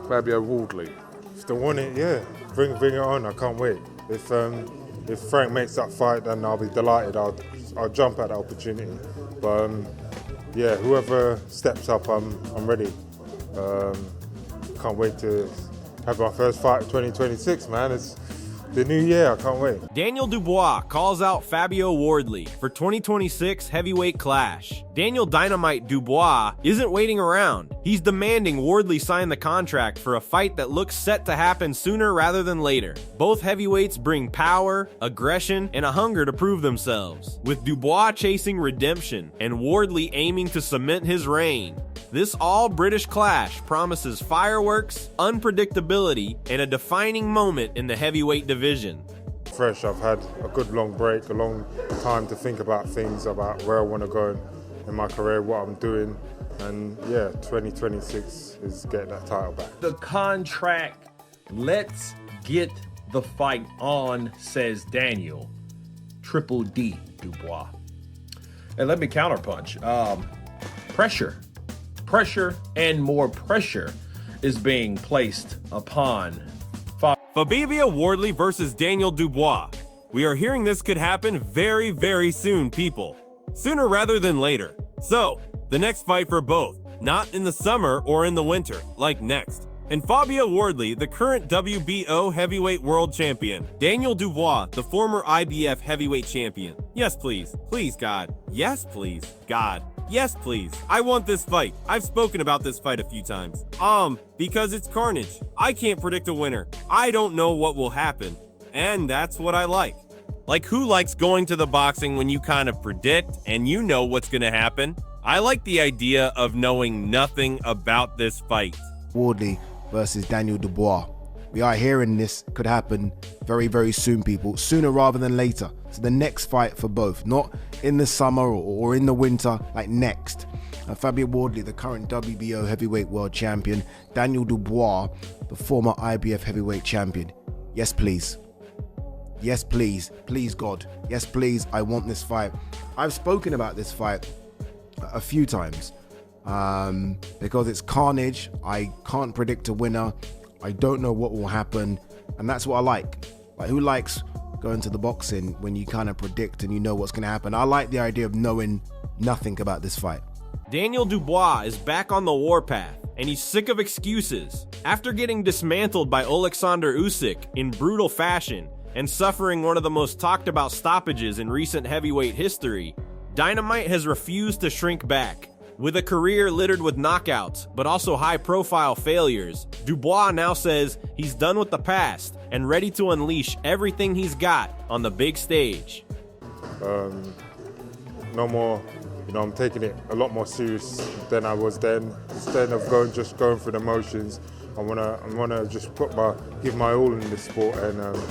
Fabio Wardley. If they want it, yeah, bring it on. I can't wait. If Frank makes that fight, then I'll be delighted. I'll jump at the opportunity. But yeah, whoever steps up, I'm ready. Can't wait to have my first fight of 2026, man. It's the new year, I can't wait. Daniel Dubois calls out Fabio Wardley for 2026 heavyweight clash. Daniel Dynamite Dubois isn't waiting around. He's demanding Wardley sign the contract for a fight that looks set to happen sooner rather than later. Both heavyweights bring power, aggression, and a hunger to prove themselves, with Dubois chasing redemption and Wardley aiming to cement his reign. This all-British clash promises fireworks, unpredictability, and a defining moment in the heavyweight division. Fresh, I've had a good long break, a long time to think about things, about where I want to go in my career, what I'm doing, and yeah, 2026 is getting that title back. The contract, let's get the fight on, says Daniel. Triple D Dubois. And let me counterpunch. Pressure and more pressure is being placed upon Fabio Wardley versus Daniel Dubois. We are hearing this could happen very, very soon, people. Sooner rather than later. So, the next fight for both, not in the summer or in the winter, like next. And Fabio Wardley, the current WBO heavyweight world champion. Daniel Dubois, the former IBF heavyweight champion. Yes, please. Please, God. Yes, please. God. Yes, please. I want this fight. I've spoken about this fight a few times. Because it's carnage. I can't predict a winner. I don't know what will happen. And that's what I like. Like, who likes going to the boxing when you kind of predict and you know what's gonna happen? I like the idea of knowing nothing about this fight. Wardley versus Daniel Dubois. We are hearing this could happen very, very soon, people. Sooner rather than later. So the next fight for both, not in the summer or in the winter, like next. Fabio Wardley, the current WBO heavyweight world champion. Daniel Dubois, the former IBF heavyweight champion. Yes, please. Yes, please. Please, God. Yes, please. I want this fight. I've spoken about this fight a few times because it's carnage. I can't predict a winner. I don't know what will happen, and that's what I like. Like, who likes going to the boxing when you kind of predict and you know what's going to happen? I like the idea of knowing nothing about this fight. Daniel Dubois is back on the warpath, and he's sick of excuses. After getting dismantled by Alexander Usyk in brutal fashion and suffering one of the most talked about stoppages in recent heavyweight history, Dynamite has refused to shrink back. With a career littered with knockouts, but also high-profile failures, Dubois now says he's done with the past and ready to unleash everything he's got on the big stage. No more, I'm taking it a lot more serious than I was then. Instead of just going through the motions, I wanna just give my all in this sport, and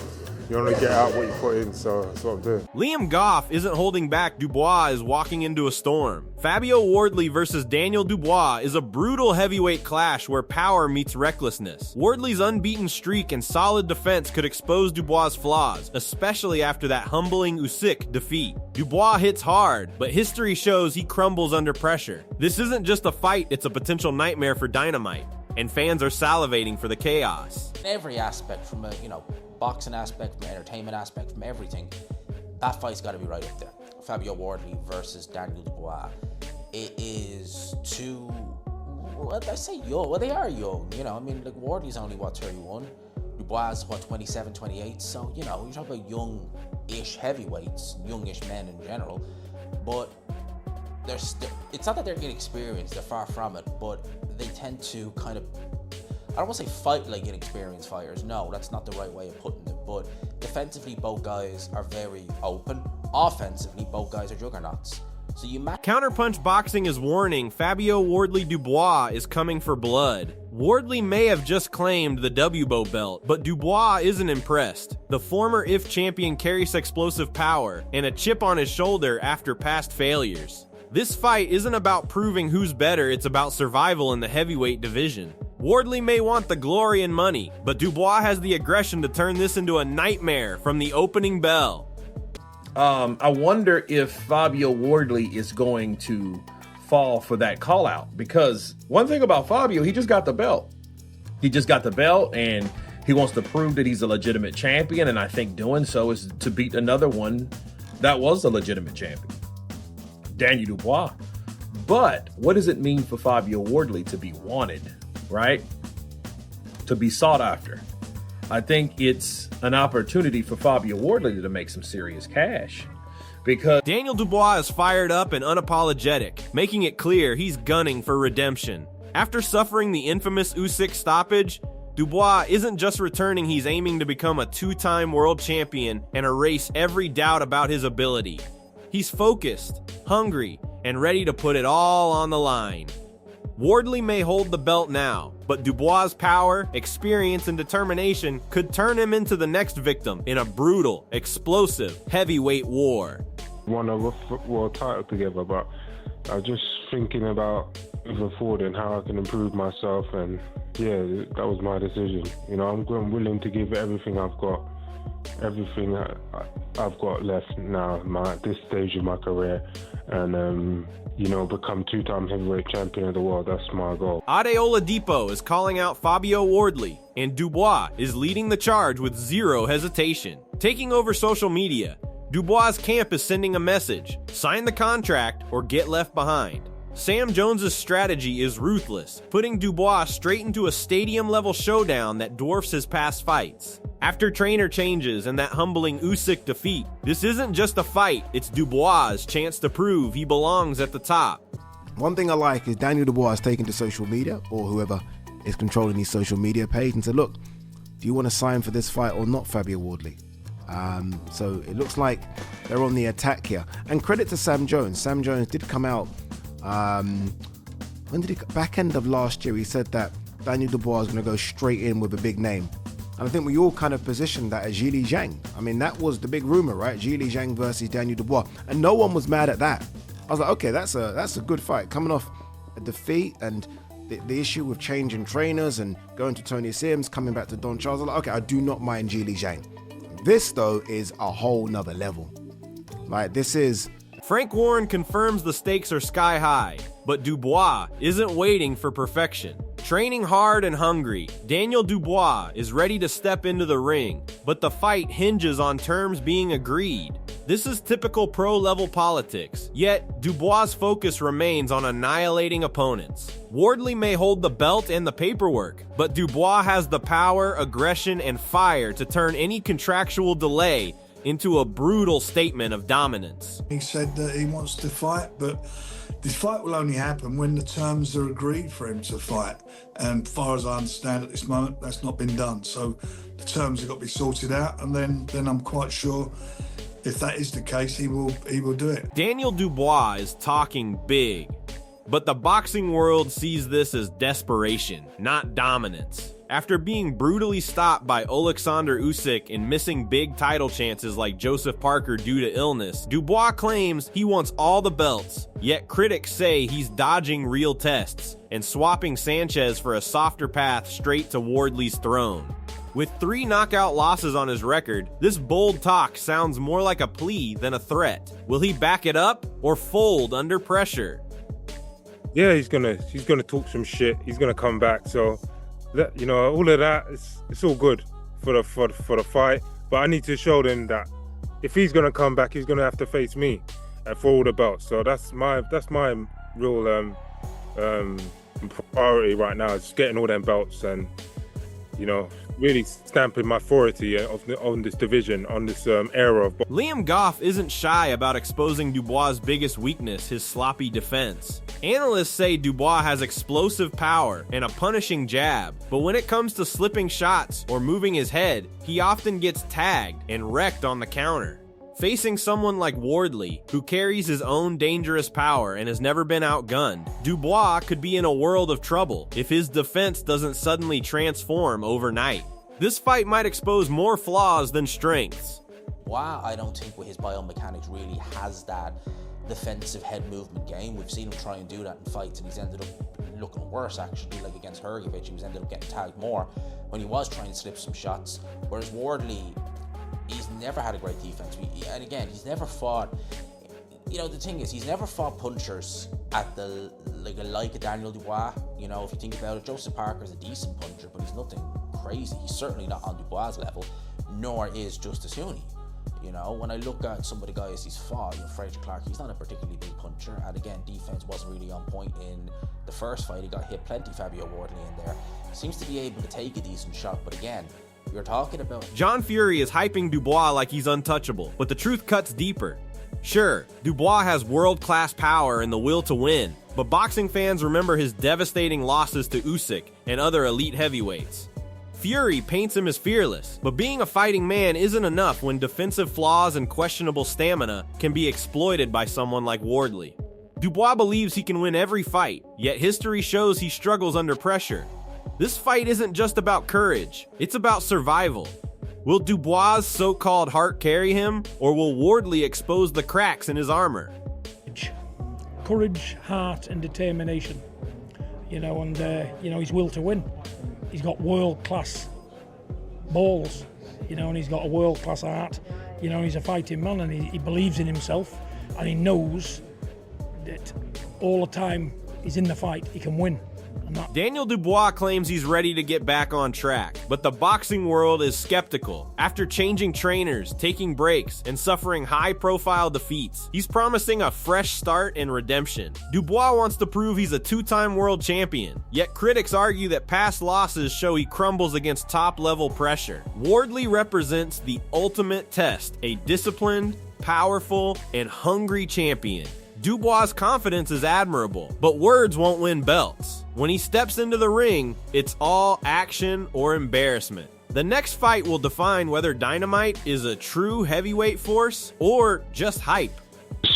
you only get out what you put in, so that's what I'm doing. Liam Goff isn't holding back. Dubois is walking into a storm. Fabio Wardley versus Daniel Dubois is a brutal heavyweight clash where power meets recklessness. Wardley's unbeaten streak and solid defense could expose Dubois' flaws, especially after that humbling Usyk defeat. Dubois hits hard, but history shows he crumbles under pressure. This isn't just a fight, it's a potential nightmare for Dynamite, and fans are salivating for the chaos. Every aspect, from a boxing aspect, from an entertainment aspect, from everything, that fight's got to be right up there. Fabio Wardley versus Daniel Dubois. It is two, I say young. Well, they are young. Wardley's only 31. Dubois is 27, 28. So you talk about young-ish heavyweights, youngish men in general. But it's not that they're inexperienced. They're far from it. But they tend to kind of, I don't want to say fight like inexperienced fighters. No, that's not the right way of putting it. But defensively, both guys are very open. Offensively, both guys are juggernauts. So Counterpunch Boxing is warning Fabio Wardley Dubois is coming for blood. Wardley may have just claimed the WBO belt, but Dubois isn't impressed. The former IF champion carries explosive power and a chip on his shoulder after past failures. This fight isn't about proving who's better, it's about survival in the heavyweight division. Wardley may want the glory and money, but Dubois has the aggression to turn this into a nightmare from the opening bell. I wonder if Fabio Wardley is going to fall for that call out, because one thing about Fabio, he just got the belt. He just got the belt, and he wants to prove that he's a legitimate champion, and I think doing so is to beat another one that was a legitimate champion, Daniel Dubois. But what does it mean for Fabio Wardley to be wanted, right? To be sought after? I think it's an opportunity for Fabio Wardley to make some serious cash, because Daniel Dubois is fired up and unapologetic, making it clear he's gunning for redemption. After suffering the infamous Usyk stoppage, Dubois isn't just returning, he's aiming to become a two-time world champion and erase every doubt about his ability. He's focused, hungry, and ready to put it all on the line. Wardley may hold the belt now, but Dubois' power, experience, and determination could turn him into the next victim in a brutal, explosive, heavyweight war. Won a world title together, but I was just thinking about moving forward and how I can improve myself, and yeah, that was my decision. You know, I'm willing to give everything I've got, everything I've got left now, this stage of my career, and you know, become two-time heavyweight champion of the world. That's my goal. Adeola Depot is calling out Fabio Wardley, and Dubois is leading the charge with zero hesitation. Taking over social media, Dubois' camp is sending a message: sign the contract or get left behind. Sam Jones' strategy is ruthless, putting Dubois straight into a stadium-level showdown that dwarfs his past fights. After trainer changes and that humbling Usyk defeat, this isn't just a fight, it's Dubois' chance to prove he belongs at the top. One thing I like is Daniel Dubois has taken to social media, or whoever is controlling his social media page, and said, look, do you want to sign for this fight or not, Fabio Wardley? So it looks like they're on the attack here. And credit to Sam Jones. Sam Jones did come out, back end of last year, he said that Daniel Dubois is going to go straight in with a big name. And I think we all kind of positioned that as Zhilei Zhang. I mean, that was the big rumor, right? Zhilei Zhang versus Daniel Dubois. And no one was mad at that. I was like, okay, that's a good fight. Coming off a defeat and the issue with changing trainers and going to Tony Sims, coming back to Don Charles, I was like, okay, I do not mind Zhilei Zhang. This, though, is a whole nother level. Like, this is... Frank Warren confirms the stakes are sky high, but Dubois isn't waiting for perfection. Training hard and hungry, Daniel Dubois is ready to step into the ring, but the fight hinges on terms being agreed. This is typical pro-level politics, yet Dubois' focus remains on annihilating opponents. Wardley may hold the belt and the paperwork, but Dubois has the power, aggression, and fire to turn any contractual delay into a brutal statement of dominance. He said that he wants to fight, but this fight will only happen when the terms are agreed for him to fight. And as far as I understand at this moment, that's not been done. So the terms have got to be sorted out, and then I'm quite sure if that is the case, he will do it. Daniel Dubois is talking big, but the boxing world sees this as desperation, not dominance. After being brutally stopped by Alexander Usyk and missing big title chances like Joseph Parker due to illness, Dubois claims he wants all the belts, yet critics say he's dodging real tests and swapping Sanchez for a softer path straight to Wardley's throne. With 3 knockout losses on his record, this bold talk sounds more like a plea than a threat. Will he back it up or fold under pressure? Yeah, he's gonna talk some shit. He's gonna come back. So, you know, all of that, it's all good for the fight. But I need to show them that if he's gonna come back, he's gonna have to face me for all the belts. So that's my real priority right now. Is getting all them belts and, you know, really stamping my authority on this division, on this era of... Liam Goff isn't shy about exposing Dubois' biggest weakness, his sloppy defense. Analysts say Dubois has explosive power and a punishing jab, but when it comes to slipping shots or moving his head, he often gets tagged and wrecked on the counter. Facing someone like Wardley, who carries his own dangerous power and has never been outgunned, Dubois could be in a world of trouble if his defense doesn't suddenly transform overnight. This fight might expose more flaws than strengths. Dubois, I don't think with his biomechanics really has that defensive head movement game. We've seen him try and do that in fights, and he's ended up looking worse, actually, like against Hrgovic. He was ended up getting tagged more when he was trying to slip some shots, whereas Wardley, he's never had a great defense. And again, he's never fought, you know, the thing is, he's never fought punchers at the like a Daniel Dubois, You know, if you think about it, Joseph Parker's a decent puncher, but he's nothing crazy. He's certainly not on Dubois' level, nor is Justice Huni. You know, when I look at some of the guys he's fought, you know, Frederick Clark, he's not a particularly big puncher. And again, defense wasn't really on point in the first fight. He got hit plenty, Fabio Wardley in there. Seems to be able to take a decent shot, but again, you're talking about... John Fury is hyping Dubois like he's untouchable, but the truth cuts deeper. Sure, Dubois has world-class power and the will to win, but boxing fans remember his devastating losses to Usyk and other elite heavyweights. Fury paints him as fearless, but being a fighting man isn't enough when defensive flaws and questionable stamina can be exploited by someone like Wardley. Dubois believes he can win every fight, yet history shows he struggles under pressure. This fight isn't just about courage, it's about survival. Will Dubois' so-called heart carry him, or will Wardley expose the cracks in his armor? Courage, heart, and determination. You know, and his will to win. He's got world-class balls, you know, and he's got a world-class heart. You know, he's a fighting man, and he believes in himself, and he knows that all the time he's in the fight, he can win. Daniel Dubois claims he's ready to get back on track, but the boxing world is skeptical. After changing trainers, taking breaks, and suffering high-profile defeats, he's promising a fresh start and redemption. Dubois wants to prove he's a two-time world champion, yet critics argue that past losses show he crumbles against top-level pressure. Wardley represents the ultimate test, a disciplined, powerful, and hungry champion. Dubois' confidence is admirable, but words won't win belts. When he steps into the ring, it's all action or embarrassment. The next fight will define whether Dynamite is a true heavyweight force or just hype.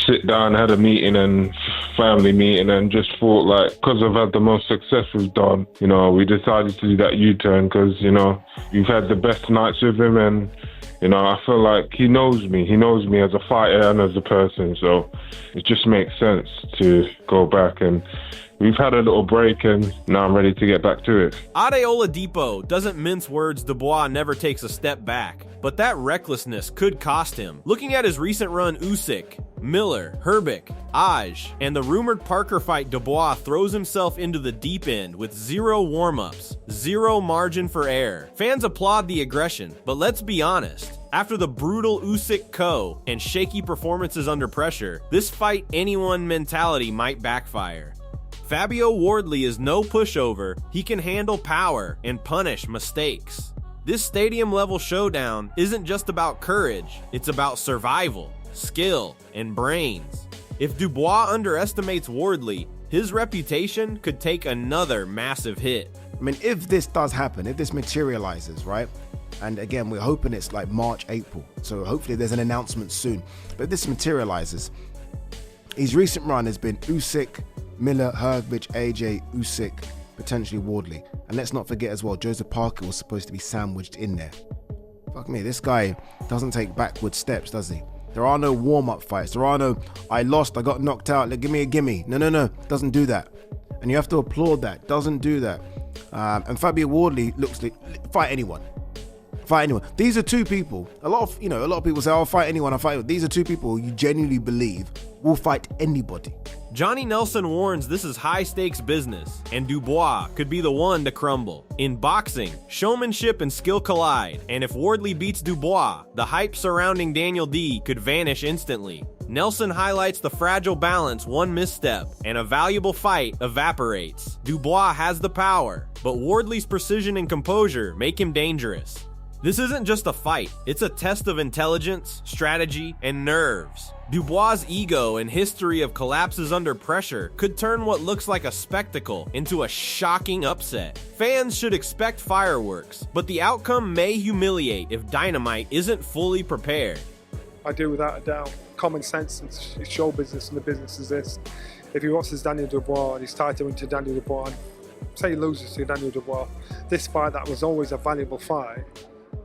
Sit down, had a meeting and family meeting, and just thought, like, because I've had the most success with Don, you know, we decided to do that U-turn because, you know, you've had the best nights with him, and you know, I feel like he knows me. He knows me as a fighter and as a person. So it just makes sense to go back. And we've had a little break, and now I'm ready to get back to it. Adeola Depot doesn't mince words. Dubois never takes a step back, but that recklessness could cost him. Looking at his recent run, Usyk, Miller, Herbic, Aj, and the rumored Parker fight, Dubois throws himself into the deep end with zero warm-ups, zero margin for error. Fans applaud the aggression, but let's be honest. After the brutal Usyk KO and shaky performances under pressure, this fight anyone mentality might backfire. Fabio Wardley is no pushover. He can handle power and punish mistakes. This stadium-level showdown isn't just about courage, it's about survival, skill, and brains. If Dubois underestimates Wardley, his reputation could take another massive hit. I mean, if this does happen, if this materializes, right? And again, we're hoping it's like March, April. So hopefully there's an announcement soon. But if this materializes, his recent run has been Usyk, Miller, Herbic, AJ, Usyk, potentially Wardley. And let's not forget as well, Joseph Parker was supposed to be sandwiched in there. Fuck me, this guy doesn't take backward steps, does he? There are no warm-up fights. There are no, I lost, I got knocked out, give me a gimme. No, doesn't do that. And you have to applaud that, doesn't do that. And Fabio Wardley looks like, fight anyone. These are two people, a lot of people say, I'll fight anyone, These are two people you genuinely believe will fight anybody. Johnny Nelson warns this is high-stakes business, and Dubois could be the one to crumble. In boxing, showmanship and skill collide, and if Wardley beats Dubois, the hype surrounding Daniel D could vanish instantly. Nelson highlights the fragile balance one misstep, and a valuable fight evaporates. Dubois has the power, but Wardley's precision and composure make him dangerous. This isn't just a fight, it's a test of intelligence, strategy, and nerves. Dubois' ego and history of collapses under pressure could turn what looks like a spectacle into a shocking upset. Fans should expect fireworks, but the outcome may humiliate if Dynamite isn't fully prepared. I do, without a doubt. Common sense, it's show business, and the business is this. If he watches Daniel Dubois and he's tied to into Daniel Dubois, and say he loses to Daniel Dubois, this fight that was always a valuable fight,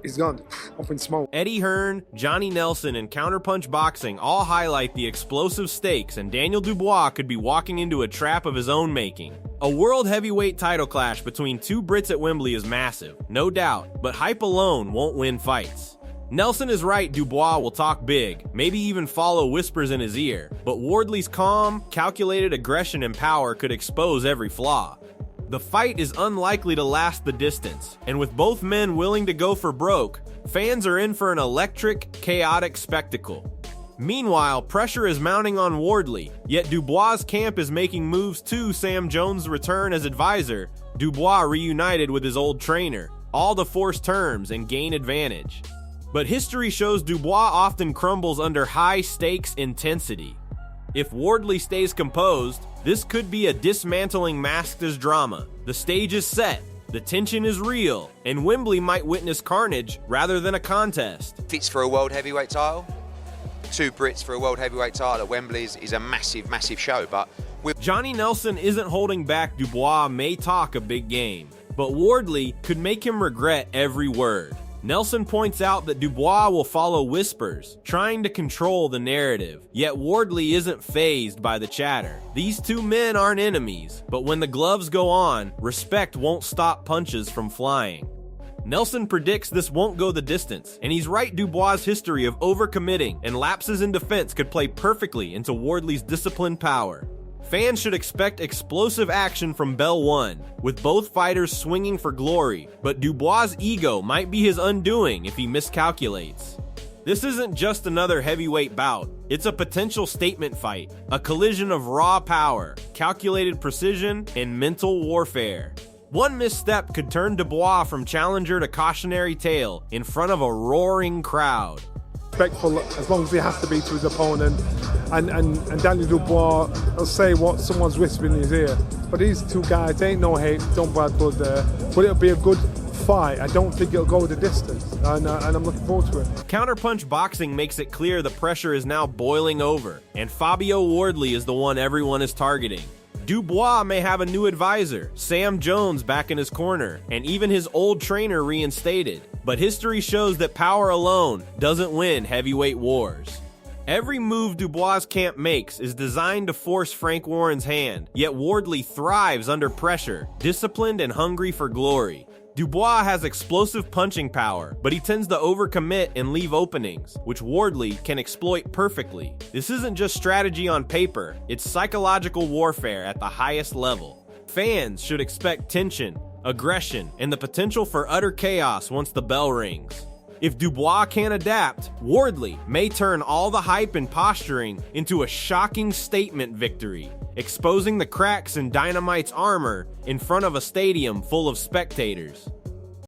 he's gone up in smoke. Eddie Hearn, Johnny Nelson, and Counterpunch Boxing all highlight the explosive stakes, and Daniel Dubois could be walking into a trap of his own making. A world heavyweight title clash between two Brits at Wembley is massive, no doubt, but hype alone won't win fights. Nelson is right, Dubois will talk big, maybe even follow whispers in his ear, but Wardley's calm, calculated aggression and power could expose every flaw. The fight is unlikely to last the distance, and with both men willing to go for broke, fans are in for an electric, chaotic spectacle. Meanwhile, pressure is mounting on Wardley, yet Dubois' camp is making moves to Sam Jones' return as advisor, Dubois reunited with his old trainer, all to force terms and gain advantage. But history shows Dubois often crumbles under high-stakes intensity. If Wardley stays composed, this could be a dismantling masked as drama. The stage is set, the tension is real, and Wembley might witness carnage rather than a contest. If it's for a world heavyweight title, 2 Brits for a world heavyweight title at Wembley is a massive, massive show. But Johnny Nelson isn't holding back. Dubois may talk a big game, but Wardley could make him regret every word. Nelson points out that Dubois will follow whispers, trying to control the narrative, yet Wardley isn't fazed by the chatter. These 2 men aren't enemies, but when the gloves go on, respect won't stop punches from flying. Nelson predicts this won't go the distance, and he's right. Dubois' history of overcommitting and lapses in defense could play perfectly into Wardley's disciplined power. Fans should expect explosive action from Bell 1, with both fighters swinging for glory, but Dubois' ego might be his undoing if he miscalculates. This isn't just another heavyweight bout, it's a potential statement fight, a collision of raw power, calculated precision, and mental warfare. One misstep could turn Dubois from challenger to cautionary tale in front of a roaring crowd. Respectful as long as he has to be to his opponent, and Daniel Dubois will say what someone's whispering in his ear. But these 2 guys, there ain't no hate, don't bad blood there, but it'll be a good fight. I don't think it'll go the distance, and I'm looking forward to it. Counterpunch boxing makes it clear the pressure is now boiling over, and Fabio Wardley is the one everyone is targeting. Dubois may have a new advisor, Sam Jones back in his corner, and even his old trainer reinstated. But history shows that power alone doesn't win heavyweight wars. Every move Dubois' camp makes is designed to force Frank Warren's hand, yet Wardley thrives under pressure, disciplined and hungry for glory. Dubois has explosive punching power, but he tends to overcommit and leave openings, which Wardley can exploit perfectly. This isn't just strategy on paper, it's psychological warfare at the highest level. Fans should expect tension, aggression, and the potential for utter chaos once the bell rings. If Dubois can't adapt, Wardley may turn all the hype and posturing into a shocking statement victory, exposing the cracks in Dynamite's armor in front of a stadium full of spectators.